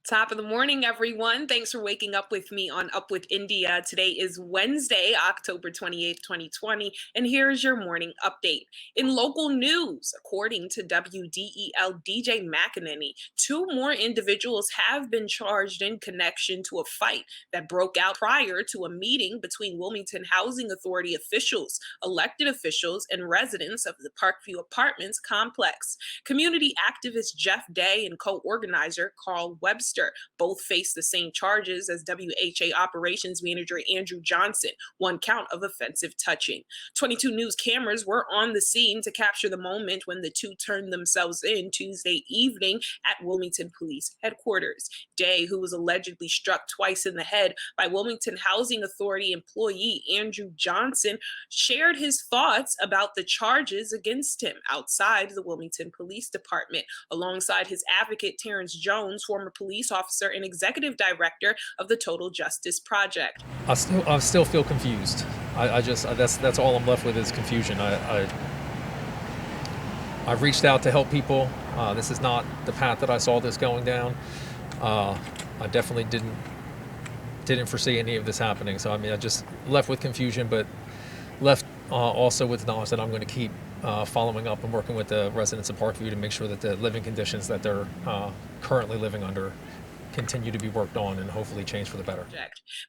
Top of the morning, everyone. Thanks for waking up with me on Up with India. Today is Wednesday, October 28th, 2020, and here's your morning update. In local news, according to WDEL DJ McEnany, two more individuals have been charged in connection to a fight that broke out prior to a meeting between Wilmington Housing Authority officials, elected officials, and residents of the Parkview Apartments complex. Community activist Jeff Day and co-organizer Carl Webster both face the same charges as WHA operations manager Andrew Johnson, one count of offensive touching. 22 News cameras were on the scene to capture the moment when the two turned themselves in Tuesday evening at Wilmington Police Headquarters. Day, who was allegedly struck twice in the head by Wilmington Housing Authority employee Andrew Johnson, shared his thoughts about the charges against him outside the Wilmington Police Department, alongside his advocate Terrence Jones, former police officer and executive director of the Total Justice Project. I still feel confused. That's all I'm left with is confusion. I've reached out to help people. This is not the path that I saw this going down. I definitely didn't foresee any of this happening. So I just left with confusion, but left also with knowledge that I'm going to keep following up and working with the residents of Parkview to make sure that the living conditions that they're currently living under continue to be worked on and hopefully change for the better.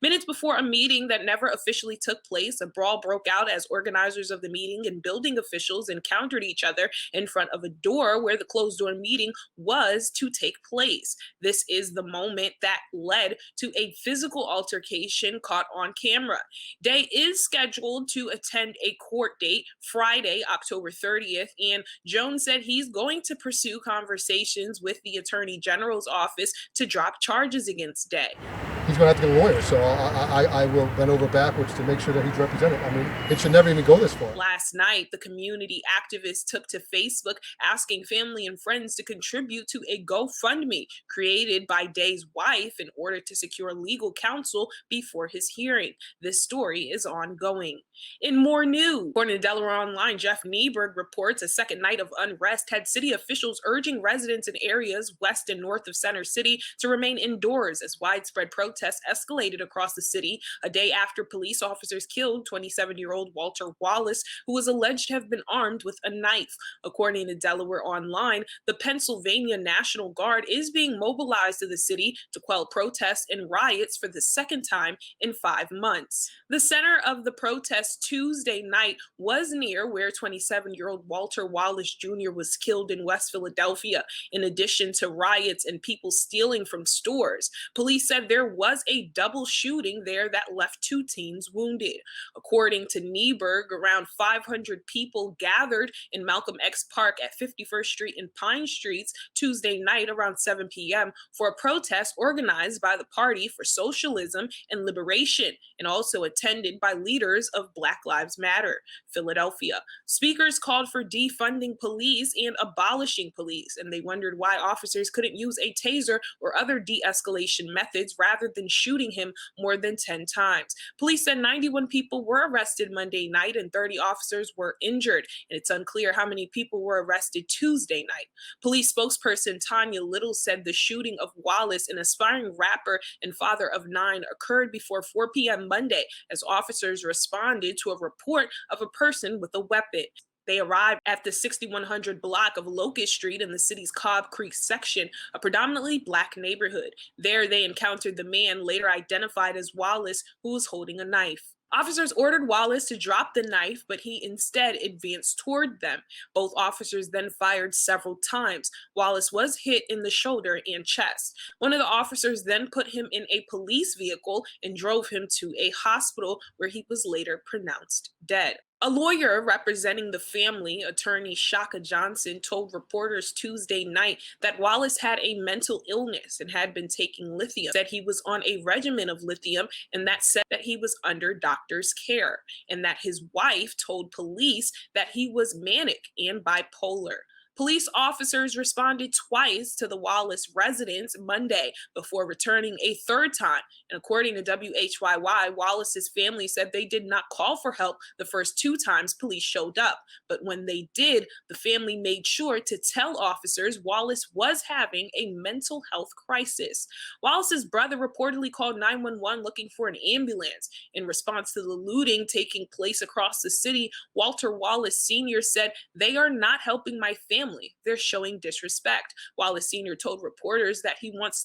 Minutes before a meeting that never officially took place, a brawl broke out as organizers of the meeting and building officials encountered each other in front of a door where the closed door meeting was to take place. This is the moment that led to a physical altercation caught on camera. Day is scheduled to attend a court date Friday, October 30th, and Jones said he's going to pursue conversations with the Attorney General's office to drop charges against Day. He's going to have to get a lawyer, so I will bend over backwards to make sure that he's represented. It should never even go this far. Last night, the community activist took to Facebook asking family and friends to contribute to a GoFundMe created by Day's wife in order to secure legal counsel before his hearing. This story is ongoing. In more news, according to Delaware Online, Jeff Nieberg reports a second night of unrest had city officials urging residents in areas west and north of Center City to remain indoors as widespread protests escalated across the city a day after police officers killed 27-year-old Walter Wallace, who was alleged to have been armed with a knife. According to Delaware Online, the Pennsylvania National Guard is being mobilized to the city to quell protests and riots for the second time in 5 months. The center of the protest Tuesday night was near where 27-year-old Walter Wallace Jr. was killed in West Philadelphia. In addition to riots and people stealing from stores, police said there was a double shooting there that left 2 teens wounded. According to Nieberg, around 500 people gathered in Malcolm X Park at 51st Street and Pine Streets Tuesday night around 7 p.m. for a protest organized by the Party for Socialism and Liberation and also attended by leaders of Black Lives Matter. Philadelphia. Speakers called for defunding police and abolishing police, and they wondered why officers couldn't use a taser or other de-escalation methods rather than shooting him more than 10 times. Police said 91 people were arrested Monday night and 30 officers were injured, and it's unclear how many people were arrested Tuesday night. Police spokesperson Tanya Little said the shooting of Wallace, an aspiring rapper and father of 9, occurred before 4 p.m. Monday as officers responded to a report of a person with a weapon. They arrived at the 6100 block of Locust Street in the city's Cobb Creek section, a predominantly Black neighborhood. There, they encountered the man later identified as Wallace, who was holding a knife. Officers ordered Wallace to drop the knife, but he instead advanced toward them. Both officers then fired several times. Wallace was hit in the shoulder and chest. One of the officers then put him in a police vehicle and drove him to a hospital where he was later pronounced dead. A lawyer representing the family, attorney Shaka Johnson, told reporters Tuesday night that Wallace had a mental illness and had been taking lithium, said he was on a regimen of lithium, and that said that he was under doctor's care, and that his wife told police that he was manic and bipolar. Police officers responded twice to the Wallace residence Monday before returning a third time. And according to WHYY, Wallace's family said they did not call for help the first two times police showed up. But when they did, the family made sure to tell officers Wallace was having a mental health crisis. Wallace's brother reportedly called 911 looking for an ambulance. In response to the looting taking place across the city, Walter Wallace Sr. said, "They are not helping my family. They're showing disrespect." Wallace Sr. told reporters that he wants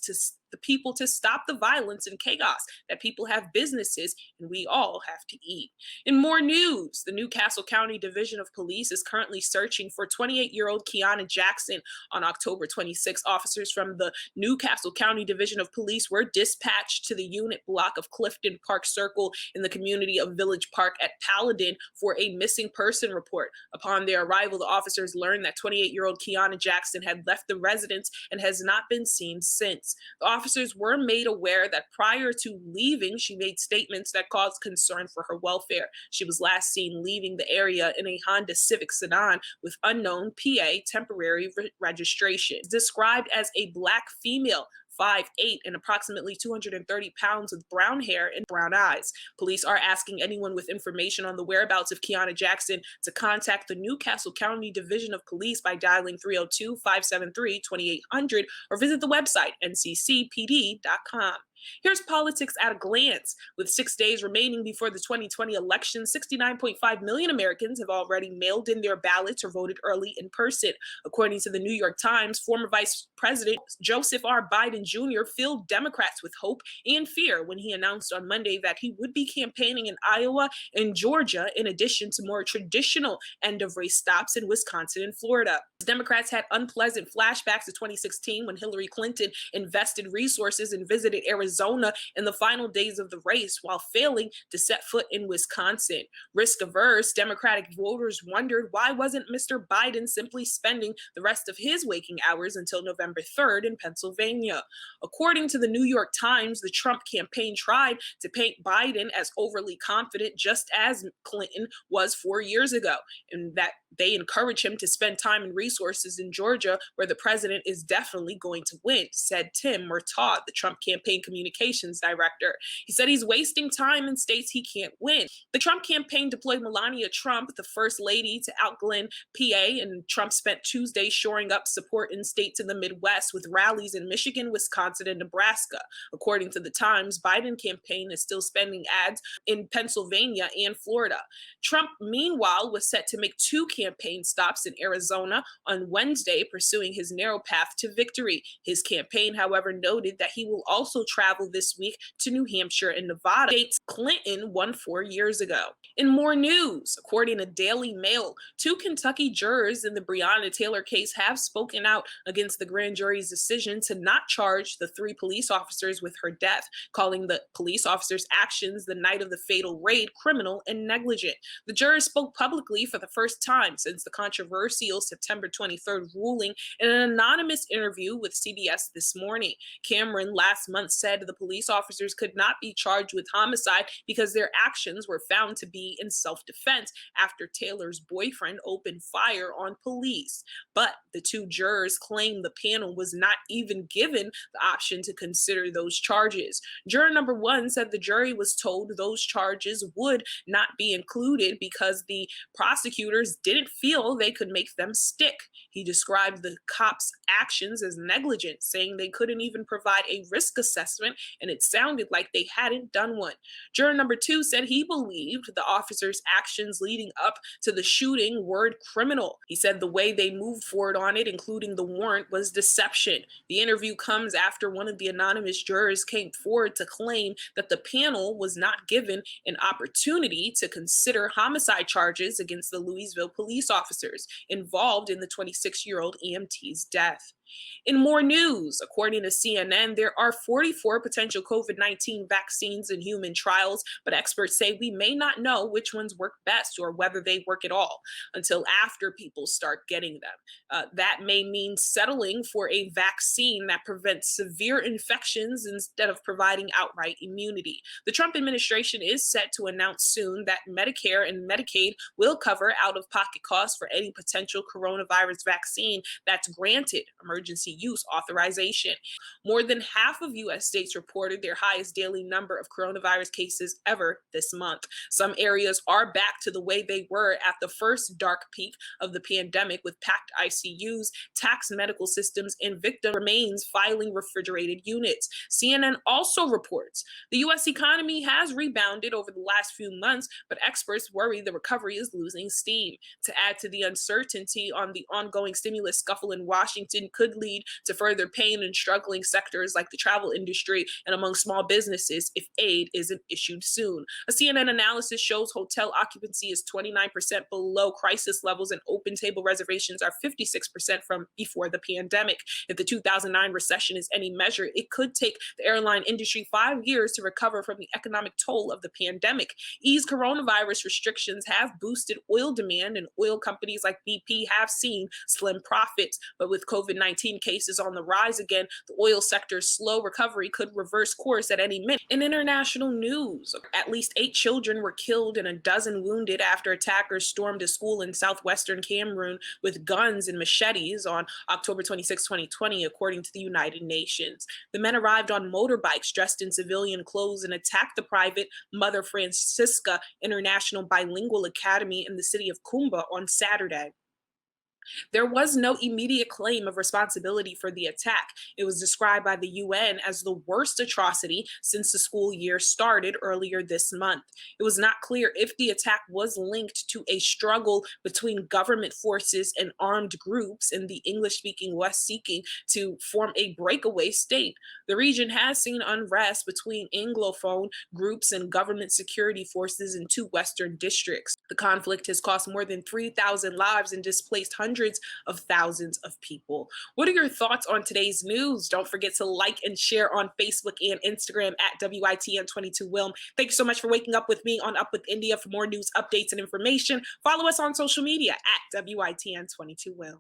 the people to stop the violence and chaos, that people have businesses and we all have to eat. In more news, the Newcastle County Division of Police is currently searching for 28-year-old Kiana Jackson. On October 26, officers from the Newcastle County Division of Police were dispatched to the unit block of Clifton Park Circle in the community of Village Park at Paladin for a missing person report. Upon their arrival, the officers learned that 28-year-old Kiana Jackson had left the residence and has not been seen since. The officers were made aware that prior to leaving, she made statements that caused concern for her welfare. She was last seen leaving the area in a Honda Civic sedan with unknown PA temporary registration. Described as a black female, 5'8" and approximately 230 pounds with brown hair and brown eyes. Police are asking anyone with information on the whereabouts of Kiana Jackson to contact the Newcastle County Division of Police by dialing 302-573-2800 or visit the website nccpd.com. Here's politics at a glance. With 6 days remaining before the 2020 election, 69.5 million Americans have already mailed in their ballots or voted early in person. According to the New York Times, former Vice President Joseph R. Biden Jr. filled Democrats with hope and fear when he announced on Monday that he would be campaigning in Iowa and Georgia, in addition to more traditional end-of-race stops in Wisconsin and Florida. Democrats had unpleasant flashbacks to 2016 when Hillary Clinton invested resources and visited Arizona in the final days of the race while failing to set foot in Wisconsin. Risk-averse Democratic voters wondered why wasn't Mr. Biden simply spending the rest of his waking hours until November 3rd in Pennsylvania. According to the New York Times, the Trump campaign tried to paint Biden as overly confident, just as Clinton was 4 years ago, and that they encourage him to spend time and resources in Georgia, where the president is definitely going to win, said Tim Murtaugh, the Trump campaign communications director. He said he's wasting time in states he can't win. The Trump campaign deployed Melania Trump, the first lady, to Outglen, PA, and Trump spent Tuesday shoring up support in states in the Midwest with rallies in Michigan, Wisconsin, and Nebraska. According to the Times, Biden campaign is still spending ads in Pennsylvania and Florida. Trump, meanwhile, was set to make 2 campaign stops in Arizona on Wednesday, pursuing his narrow path to victory. His campaign, however, noted that he will also travel this week to New Hampshire and Nevada, states Clinton won 4 years ago. In more news, according to Daily Mail, 2 Kentucky jurors in the Breonna Taylor case have spoken out against the grand jury's decision to not charge the 3 police officers with her death, calling the police officers' actions the night of the fatal raid criminal and negligent. The jurors spoke publicly for the first time since the controversial September 23rd ruling in an anonymous interview with CBS This Morning. Cameron last month said the police officers could not be charged with homicide because their actions were found to be in self-defense after Taylor's boyfriend opened fire on police. But the 2 jurors claimed the panel was not even given the option to consider those charges. Juror number 1 said the jury was told those charges would not be included because the prosecutors didn't feel they could make them stick. He described the cops' actions as negligent, saying they couldn't even provide a risk assessment, and it sounded like they hadn't done one. Juror number 2 said he believed the officers' actions leading up to the shooting were criminal. He said the way they moved forward on it, including the warrant, was deception. The interview comes after one of the anonymous jurors came forward to claim that the panel was not given an opportunity to consider homicide charges against the Louisville police officers involved in the 26-year-old EMT's death. In more news, according to CNN, there are 44 potential COVID-19 vaccines in human trials, but experts say we may not know which ones work best or whether they work at all until after people start getting them. That may mean settling for a vaccine that prevents severe infections instead of providing outright immunity. The Trump administration is set to announce soon that Medicare and Medicaid will cover out of pocket costs for any potential coronavirus vaccine that's granted emergency use authorization. More than half of U.S. states reported their highest daily number of coronavirus cases ever this month. Some areas are back to the way they were at the first dark peak of the pandemic, with packed ICUs, taxed medical systems, and victim remains filing refrigerated units. CNN also reports the U.S. economy has rebounded over the last few months, but experts worry the recovery is losing steam. To add to the uncertainty on the ongoing stimulus scuffle in Washington could lead to further pain in struggling sectors like the travel industry and among small businesses if aid isn't issued soon. A CNN analysis shows hotel occupancy is 29% below crisis levels and open table reservations are 56% from before the pandemic. If the 2009 recession is any measure, it could take the airline industry 5 years to recover from the economic toll of the pandemic. Eased coronavirus restrictions have boosted oil demand, and oil companies like BP have seen slim profits. But with COVID-19 cases on the rise again, the oil sector's slow recovery could reverse course at any minute. In international news, at least 8 children were killed and a dozen wounded after attackers stormed a school in southwestern Cameroon with guns and machetes on October 26, 2020, according to the United Nations. The men arrived on motorbikes dressed in civilian clothes and attacked the private Mother Francisca International Bilingual Academy in the city of Kumba on Saturday. There was no immediate claim of responsibility for the attack. It was described by the UN as the worst atrocity since the school year started earlier this month. It was not clear if the attack was linked to a struggle between government forces and armed groups in the English-speaking West seeking to form a breakaway state. The region has seen unrest between Anglophone groups and government security forces in 2 Western districts. The conflict has cost more than 3,000 lives and displaced hundreds of thousands of people. What are your thoughts on today's news? Don't forget to like and share on Facebook and Instagram at WITN22Wilm. Thank you so much for waking up with me on Up with India. For more news, updates, and information, follow us on social media at WITN22Wilm.